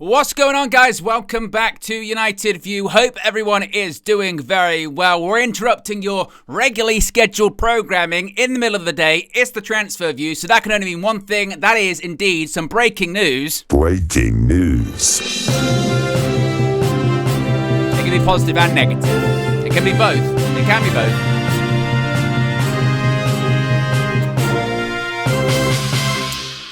What's going on, guys? Welcome back to United View. Hope everyone is doing very well. We're interrupting your regularly scheduled programming in the middle of the day. It's the transfer view, so that can only mean one thing. That is indeed some breaking news. Breaking news. It can be positive and negative. It can be both. It can be both.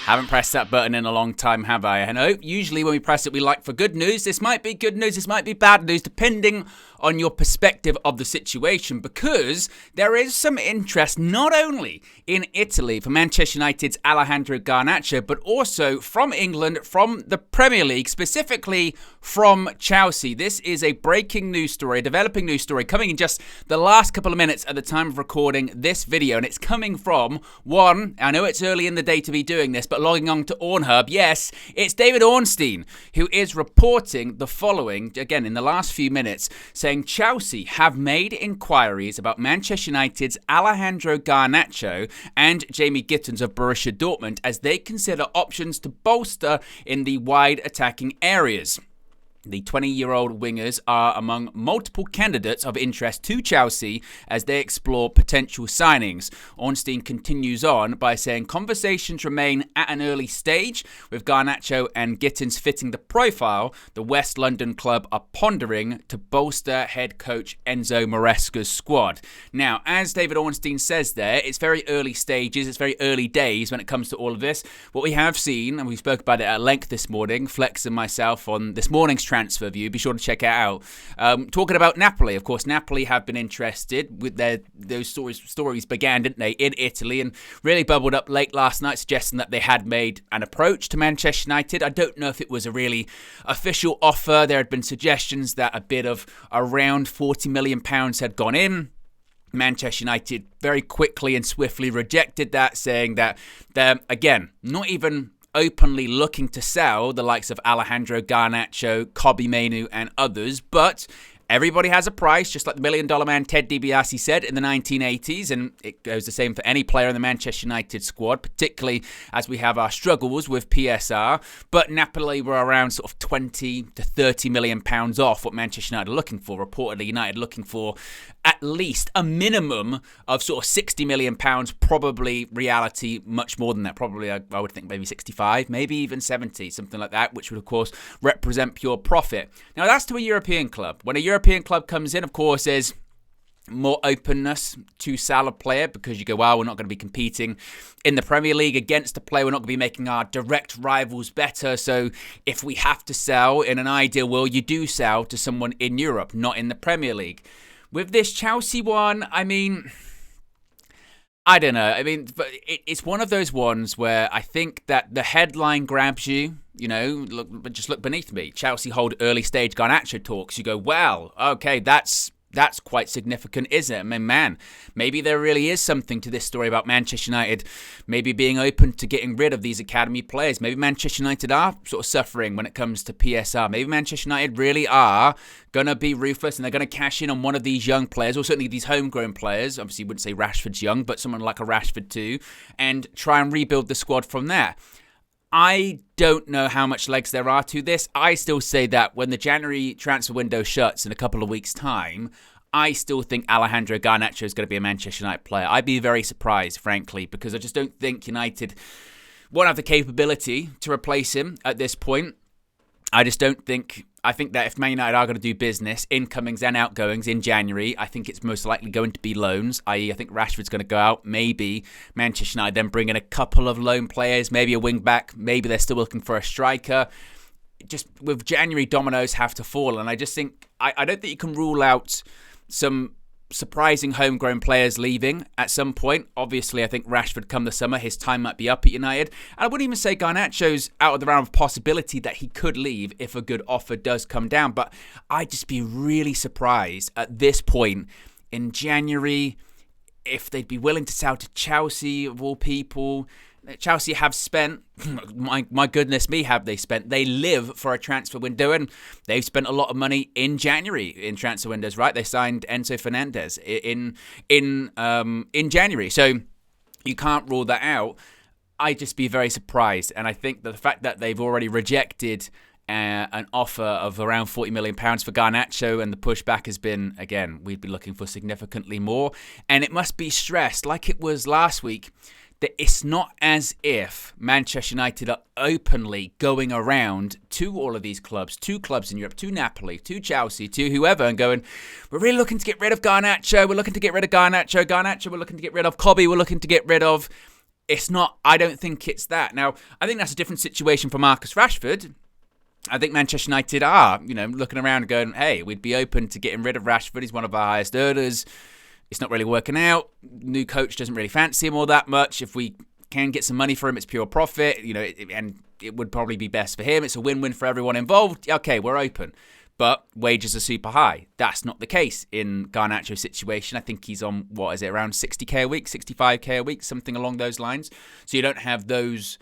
Haven't pressed that button in a long time, have I? I know, usually when we press it, we like for good news. This might be good news, this might be bad news, depending on your perspective of the situation, because there is some interest not only in Italy for Manchester United's Alejandro Garnacho, but also from England, from the Premier League, specifically from Chelsea. This is a breaking news story, a developing news story, coming in just the last couple of minutes at the time of recording this video, and it's coming from one, I know it's early in the day to be doing this, but logging on to Ornhub, yes, it's David Ornstein, who is reporting the following, again, in the last few minutes, saying Chelsea have made inquiries about Manchester United's Alejandro Garnacho and Jamie Gittens of Borussia Dortmund as they consider options to bolster in the wide attacking areas. The 20-year-old wingers are among multiple candidates of interest to Chelsea as they explore potential signings. Ornstein continues on by saying conversations remain at an early stage, with Garnacho and Gittens fitting the profile the West London club are pondering to bolster head coach Enzo Maresca's squad. Now, as David Ornstein says there, it's very early stages, it's very early days when it comes to all of this. What we have seen, and we spoke about it at length this morning, Flex and myself on this morning's transfer view, be sure to check it out. Talking about Napoli, of course, Napoli have been interested with those stories began, didn't they, in Italy, and really bubbled up late last night, suggesting that they had made an approach to Manchester United. I don't know if it was a really official offer. There had been suggestions that a bid of around £40 million had gone in. Manchester United very quickly and swiftly rejected that, saying that they're, again, not even openly looking to sell the likes of Alejandro Garnacho, Kobbie Mainoo and others, but everybody has a price, just like the $1 Million Man Ted DiBiase said in the 1980s, and it goes the same for any player in the Manchester United squad, particularly as we have our struggles with PSR. But Napoli were around sort of 20 to 30 million pounds off what Manchester United are looking for. Reportedly, United looking for at least a minimum of sort of 60 million pounds, probably reality much more than that. Probably, I would think maybe 65, maybe even 70, something like that, which would, of course, represent pure profit. Now, that's to a European club. When a European club comes in, of course, there's more openness to sell a player because you go, well, we're not going to be competing in the Premier League against a player. We're not going to be making our direct rivals better. So if we have to sell, in an ideal world, you do sell to someone in Europe, not in the Premier League. With this Chelsea one, I mean, I don't know. I mean, but it's one of those ones where I think that the headline grabs you. You know, just look beneath me. Chelsea hold early stage Garnacho talks. You go, well, okay, that's quite significant, isn't it? I mean, man, maybe there really is something to this story about Manchester United maybe being open to getting rid of these academy players. Maybe Manchester United are sort of suffering when it comes to PSR. Maybe Manchester United really are going to be ruthless and they're going to cash in on one of these young players, or certainly these homegrown players. Obviously, you wouldn't say Rashford's young, but someone like a Rashford too, and try and rebuild the squad from there. I don't know how much legs there are to this. I still say that when the January transfer window shuts in a couple of weeks' time, I still think Alejandro Garnacho is going to be a Manchester United player. I'd be very surprised, frankly, because I just don't think United won't have the capability to replace him at this point. I just don't think... I think that if Man United are going to do business, incomings and outgoings in January, I think it's most likely going to be loans, i.e. I think Rashford's going to go out, maybe Manchester United then bring in a couple of loan players, maybe a wing-back, maybe they're still looking for a striker. Just with January, dominoes have to fall, and I just think... I don't think you can rule out some surprising homegrown players leaving at some point. Obviously, I think Rashford come the summer, his time might be up at United. And I wouldn't even say Garnacho's out of the realm of possibility that he could leave if a good offer does come down. But I'd just be really surprised at this point in January if they'd be willing to sell to Chelsea, of all people. Chelsea have spent, my goodness me, have they spent? They live for a transfer window, and they've spent a lot of money in January in transfer windows, right? They signed Enzo Fernandez in January, so you can't rule that out. I'd just be very surprised, and I think that the fact that they've already rejected an offer of around £40 million for Garnacho, and the pushback has been, again, we'd be looking for significantly more. And it must be stressed, like it was last week, that it's not as if Manchester United are openly going around to all of these clubs, to clubs in Europe, to Napoli, to Chelsea, to whoever, and going, we're really looking to get rid of Garnacho, we're looking to get rid of Garnacho, we're looking to get rid of Kobe, we're looking to get rid of... It's not, I don't think it's that. Now, I think that's a different situation for Marcus Rashford. I think Manchester United are, looking around and going, hey, we'd be open to getting rid of Rashford. He's one of our highest earners. It's not really working out. New coach doesn't really fancy him all that much. If we can get some money for him, it's pure profit, and it would probably be best for him. It's a win-win for everyone involved. Okay, we're open. But wages are super high. That's not the case in Garnacho's situation. I think he's on, around 60k a week, 65k a week, something along those lines. So you don't have those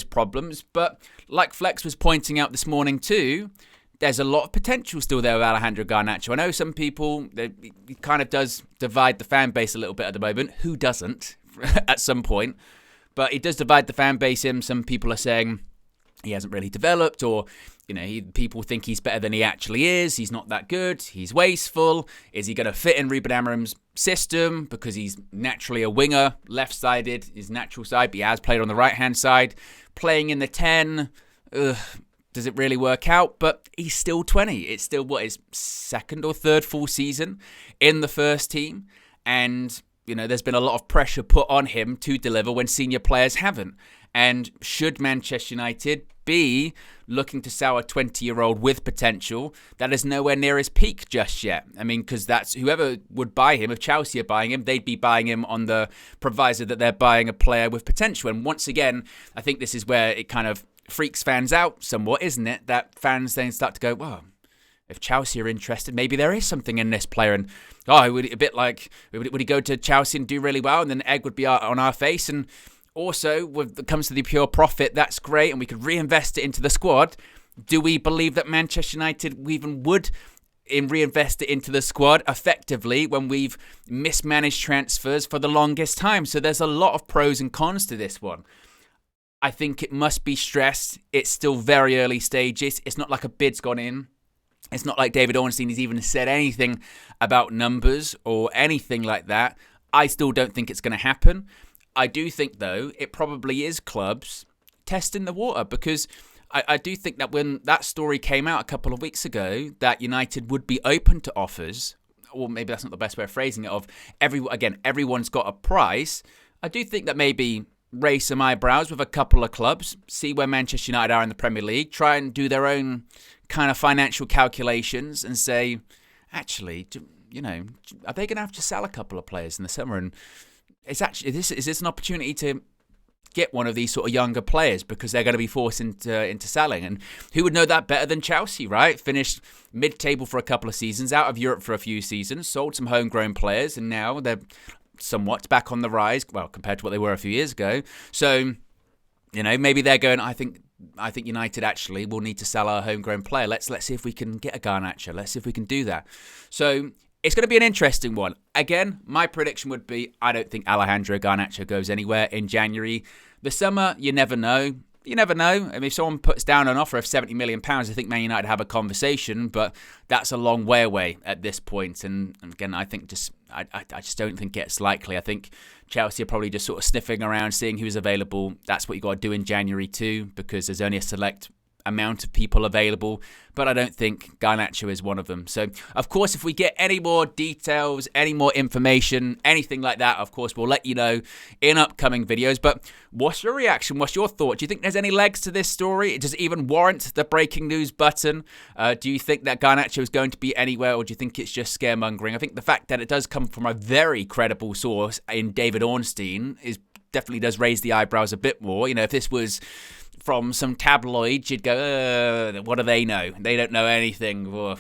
problems. But like Flex was pointing out this morning too, there's a lot of potential still there with Alejandro Garnacho. I know some people, it kind of does divide the fan base a little bit at the moment. Who doesn't at some point? But it does divide the fan base in. Some people are saying he hasn't really developed, or people think he's better than he actually is. He's not that good. He's wasteful. Is he going to fit in Ruben Amorim's system because he's naturally a winger, left-sided, his natural side, but he has played on the right-hand side. Playing in the 10, does it really work out? But he's still 20. It's still, his second or third full season in the first team. And, there's been a lot of pressure put on him to deliver when senior players haven't. And should Manchester United be looking to sell a 20-year-old with potential that is nowhere near his peak just yet? I mean, because that's whoever would buy him, if Chelsea are buying him, they'd be buying him on the proviso that they're buying a player with potential. And once again, I think this is where it kind of freaks fans out somewhat, isn't it? That fans then start to go, well, if Chelsea are interested, maybe there is something in this player. And would he go to Chelsea and do really well, and then egg would be on our face? And also, when it comes to the pure profit, that's great, and we could reinvest it into the squad. Do we believe that Manchester United even would reinvest it into the squad effectively when we've mismanaged transfers for the longest time? So there's a lot of pros and cons to this one. I think it must be stressed. It's still very early stages. It's not like a bid's gone in. It's not like David Ornstein has even said anything about numbers or anything like that. I still don't think it's going to happen. I do think, though, it probably is clubs testing the water, because I do think that when that story came out a couple of weeks ago, that United would be open to offers, or maybe that's not the best way of phrasing it, of everyone's got a price. I do think that maybe raise some eyebrows with a couple of clubs, see where Manchester United are in the Premier League, try and do their own kind of financial calculations and say, actually, are they going to have to sell a couple of players in the summer? And is this an opportunity to get one of these sort of younger players, because they're going to be forced into selling? And who would know that better than Chelsea, right? Finished mid-table for a couple of seasons, out of Europe for a few seasons, sold some homegrown players, and now they're somewhat back on the rise, well, compared to what they were a few years ago. So, maybe they're going, I think United actually will need to sell our homegrown player. Let's see if we can get a Garnacho. Let's see if we can do that. So it's going to be an interesting one. Again, my prediction would be, I don't think Alejandro Garnacho goes anywhere in January. The summer, you never know. You never know. I mean, if someone puts down an offer of £70 million, I think Man United have a conversation, but that's a long way away at this point. And again, I think I just don't think it's likely. I think Chelsea are probably just sort of sniffing around, seeing who's available. That's what you got to do in January too, because there's only a select amount of people available, but I don't think Garnacho is one of them. So, of course, if we get any more details, any more information, anything like that, of course, we'll let you know in upcoming videos. But what's your reaction? What's your thought? Do you think there's any legs to this story? Does it even warrant the breaking news button? Do you think that Garnacho is going to be anywhere, or do you think it's just scaremongering? I think the fact that it does come from a very credible source in David Ornstein definitely does raise the eyebrows a bit more. If this was from some tabloid, you'd go, what do they know? They don't know anything. Or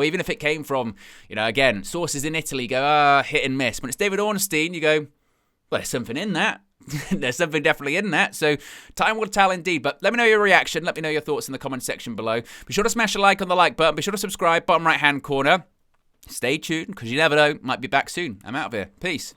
even if it came from, again, sources in Italy go, hit and miss. When it's David Ornstein, you go, well, there's something in that. There's something definitely in that. So time will tell indeed. But let me know your reaction. Let me know your thoughts in the comment section below. Be sure to smash a like on the like button. Be sure to subscribe, bottom right-hand corner. Stay tuned, because you never know. Might be back soon. I'm out of here. Peace.